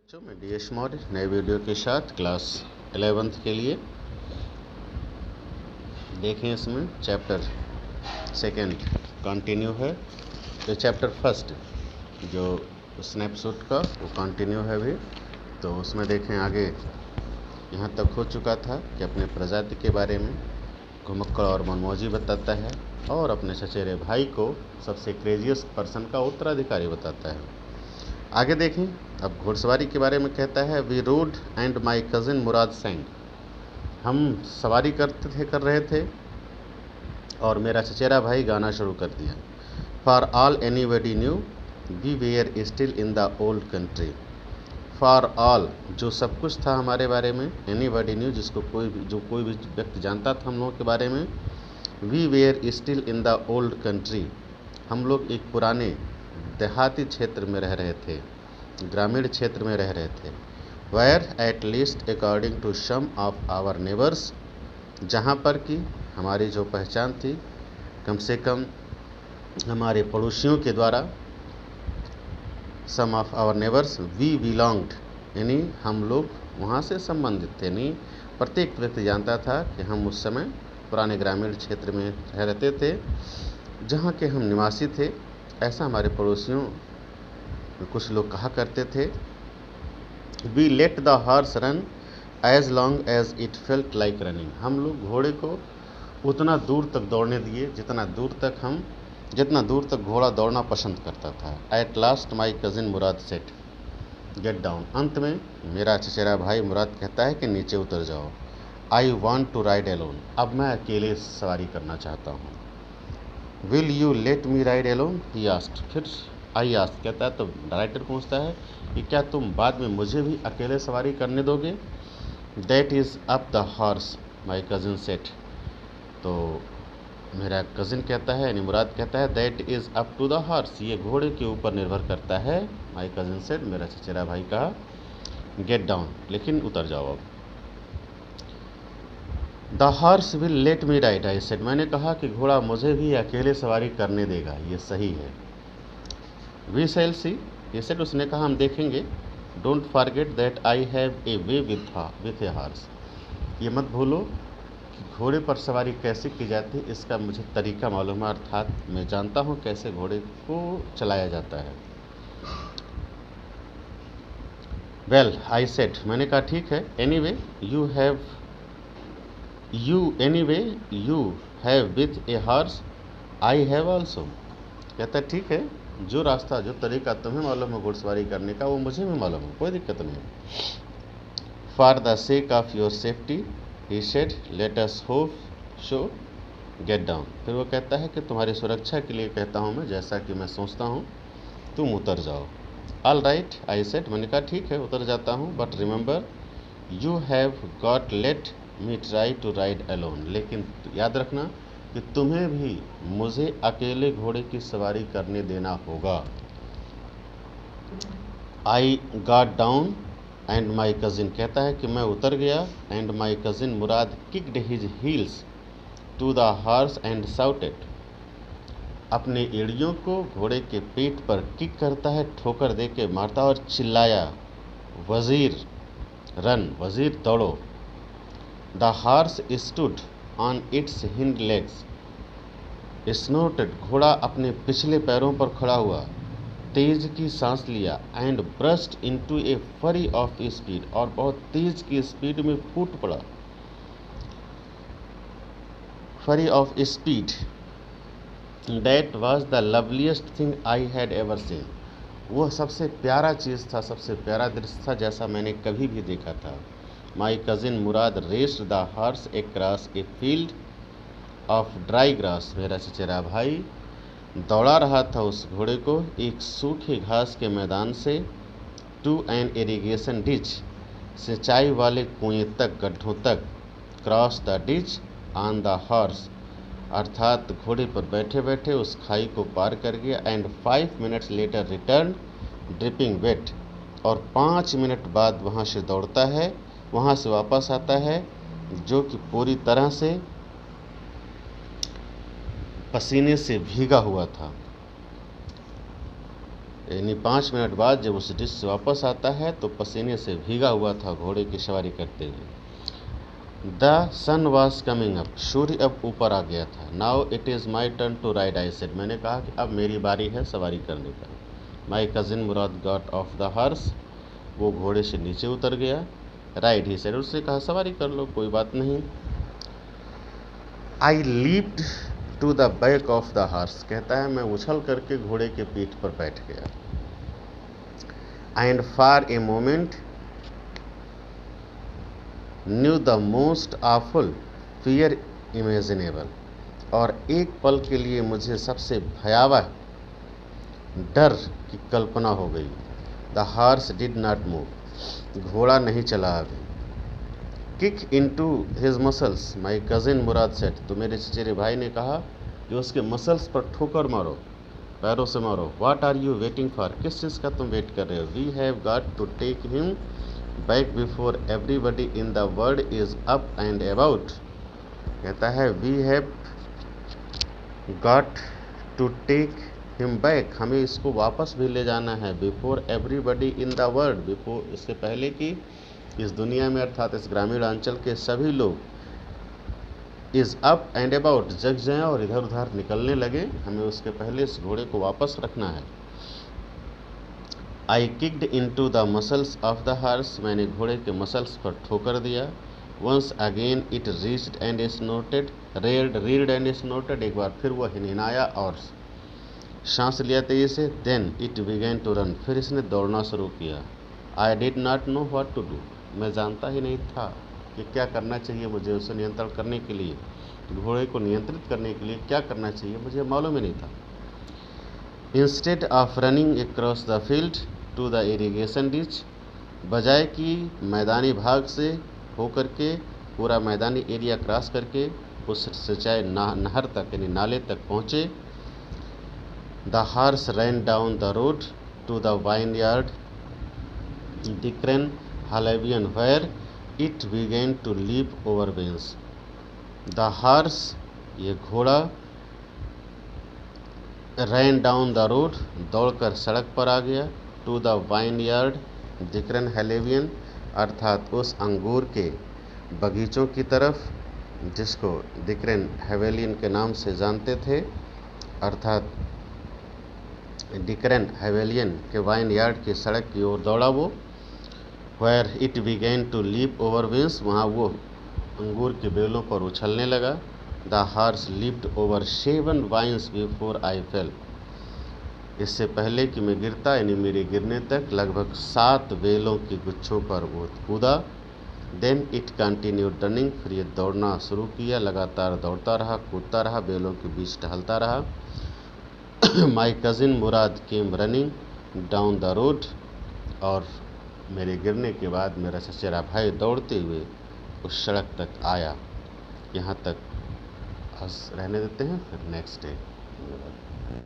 बच्चों मैं DS मौर्य नए वीडियो के साथ क्लास 11th के लिए देखें। इसमें चैप्टर सेकंड कंटिन्यू है। तो चैप्टर फर्स्ट जो स्नैपशॉट का वो कंटिन्यू है भी। तो उसमें देखें आगे यहाँ तक हो चुका था कि अपने प्रजाति के बारे में घुमक्कड़ और मनमौजी बताता है और अपने चचेरे भाई को सबसे क्रेजियस पर्सन का उत्तराधिकारी बताता है। आगे देखें, अब घुड़सवारी के बारे में कहता है, we rode and my cousin Mourad sang. हम सवारी कर रहे थे और मेरा चचेरा भाई गाना शुरू कर दिया। For all anybody new we were still in the old country. For all जो सब कुछ था हमारे बारे में, एनीबडी न्यू जो कोई भी व्यक्ति जानता था हम लोगों के बारे में। We were still in the old country, हम लोग एक पुराने देहाती क्षेत्र में रह रहे थे, ग्रामीण क्षेत्र में रह रहे थे। Where at least according to some of our neighbours, जहाँ पर कि हमारी जो पहचान थी कम से कम हमारे पड़ोसियों के द्वारा, some of our neighbours we belonged, यानी हम लोग वहाँ से संबंधित थे। यानी प्रत्येक व्यक्ति जानता था कि हम उस समय पुराने ग्रामीण क्षेत्र में रह रहते थे जहाँ के हम निवासी थे। ऐसा हमारे पड़ोसियों कुछ लोग कहा करते थे। We let the horse run as long as it felt like running, हम लोग घोड़े को उतना दूर तक दौड़ने दिए जितना दूर तक घोड़ा दौड़ना पसंद करता था। At last my cousin Murad set get down, अंत में मेरा चचेरा भाई मुराद कहता है कि नीचे उतर जाओ। I want to ride alone, अब मैं अकेले सवारी करना चाहता हूँ। Will you let me ride alone he asked, फिर आई आस्क्ड कहता है, तो राइटर पूछता है कि क्या तुम बाद में मुझे भी अकेले सवारी करने दोगे। That is up the horse my cousin said, तो मेरा कज़िन कहता है यानी मुराद कहता है, that is up to the horse, ये घोड़े के ऊपर निर्भर करता है। माई कज़िन सेट, मेरा चचेरा भाई कहा। गेट डाउन, लेकिन उतर जाओ अब। The horse will let me ride I said, मैंने कहा कि घोड़ा मुझे भी अकेले सवारी करने देगा, ये सही है। वी शैल सी, ये सेड, उसने कहा हम देखेंगे। Don't forget that I have a way with a horse, ये मत भूलो कि घोड़े पर सवारी कैसे की जाती है, इसका मुझे तरीका मालूम है, अर्थात मैं जानता हूँ कैसे घोड़े को चलाया जाता है। वेल आई सेड, मैंने कहा ठीक है। Anyway you have with a horse I have also, कहता ठीक है, जो रास्ता जो तरीका तुम्हें मालूम है घुड़सवारी करने का वो मुझे भी मालूम है, कोई दिक्कत नहीं। For the sake of your safety he said let us hope so get down, फिर वो कहता है कि तुम्हारी सुरक्षा के लिए कहता हूँ मैं, जैसा कि मैं सोचता हूँ, तुम उतर जाओ। ऑल राइट आई सेड, मैंने कहा ठीक है उतर जाता हूँ। But remember you have got let me try to ride alone, लेकिन याद रखना कि तुम्हें भी मुझे अकेले घोड़े की सवारी करने देना होगा। I got down and my cousin, कहता है कि मैं उतर गया। And my cousin Murad kicked his heels to the horse and shouted, अपने एड़ियों को घोड़े के पेट पर किक करता है, ठोकर दे के मारता और चिल्लाया, वज़ीर रन, वज़ीर दौड़ो। The horse stood on its hind legs and, घोड़ा अपने पिछले पैरों पर खड़ा हुआ, तेज की सांस लिया। एंड ब्रस्ट इनटू ए फरी ऑफ स्पीड, और बहुत तेज की स्पीड में फूट पड़ा। फरी of speed, that was the loveliest thing I had ever seen, वह सबसे प्यारा चीज़ था, सबसे प्यारा दृश्य था जैसा मैंने कभी भी देखा था। My cousin Mourad raced the horse across a field of dry grass, मेरा चचेरा भाई दौड़ा रहा था उस घोड़े को एक सूखे घास के मैदान से, टू एन इरिगेशन डिच, सिंचाई वाले कुएं तक, गड्ढों तक, cross the ditch on the horse, अर्थात घोड़े पर बैठे बैठे उस खाई को पार कर गया। And 5 minutes later return dripping wet, और 5 मिनट बाद वहाँ से दौड़ता है, वहाँ से वापस आता है जो कि पूरी तरह से पसीने से भीगा हुआ था। यानी 5 मिनट बाद जब उस डिश से वापस आता है तो पसीने से भीगा हुआ था घोड़े की सवारी करते हुए। The sun was coming up, सूर्य अब ऊपर आ गया था। Now it is my turn to ride, I said, मैंने कहा कि अब मेरी बारी है सवारी करने का। My cousin Mourad got off the horse, वो घोड़े से नीचे उतर गया। राइड, ही सेड, उससे कहा सवारी कर लो, कोई बात नहीं। I leaped to the back of the horse, कहता है मैं उछल करके घोड़े के पीठ पर बैठ गया। And for a moment new the most awful fear imaginable, और एक पल के लिए मुझे सबसे भयावह डर की कल्पना हो गई। The horse did not move, घोड़ा नहीं चला अभी। किक इनटू हिज मसल्स, माई कज़िन मुराद सेट, तो मेरे चचेरे भाई ने कहा कि उसके मसल्स पर ठोकर मारो, पैरों से मारो। What are you waiting for, किस चीज़ का तुम वेट कर रहे हो। We have got to take him back before everybody in the world is up and about, कहता है we have got to take him back, हमें इसको वापस भी ले जाना है। Before everybody in the world, before, इससे पहले कि इस दुनिया में अर्थात इस ग्रामीण अंचल के सभी लोग इज़ अप एंड अबाउट, जग जाएं और इधर उधर निकलने लगे, हमें उसके पहले इस घोड़े को वापस रखना है। I kicked into the muscles of the horse, मैंने घोड़े के मसल्स पर ठोकर दिया। Once again it reared and snorted, reared and snorted, एक बार फिर वह हिनहिनाया और सांस लिया तेजी से। Then it began to run, फिर इसने दौड़ना शुरू किया। I did not know what to do, मैं जानता ही नहीं था कि क्या करना चाहिए मुझे उसे नियंत्रण करने के लिए, घोड़े को नियंत्रित करने के लिए क्या करना चाहिए मुझे मालूम ही नहीं था। Instead of running across the field to the irrigation ditch, बजाय कि मैदानी भाग से होकर के पूरा मैदानी एरिया क्रॉस करके उस सिंचाई नहर तक यानी नाले तक पहुँचे। The horse ran down the road to the vineyard Dikran Halabian where it began to leap over vines. The horse, ये घोड़ा, रैन डाउन द रोड, दौड़कर सड़क पर आ गया। टू द वाइनयार्ड डिक्रेन हालेवियन, अर्थात उस अंगूर के बगीचों की तरफ जिसको डिक्रेन हेवेलियन के नाम से जानते थे, अर्थात डिक्रेन हेवेलियन के वाइन यार्ड की सड़क की ओर दौड़ा वो। Where it began to leap over vines, वहाँ वो अंगूर के बेलों पर उछलने लगा। The horse leaped over 7 vines before I fell, इससे पहले कि मैं गिरता यानी मेरे गिरने तक लगभग 7 बेलों के गुच्छों पर वो कूदा। देन इट कंटिन्यूड रनिंग, फिर ये दौड़ना शुरू किया, लगातार दौड़ता रहा, कूदता रहा, बेलों के बीच टहलता रहा। My cousin Mourad came running down the road, और मेरे गिरने के बाद मेरा चचेरा भाई दौड़ते हुए उस सड़क तक आया। यहाँ तक रहने देते हैं, फिर नेक्स्ट डे।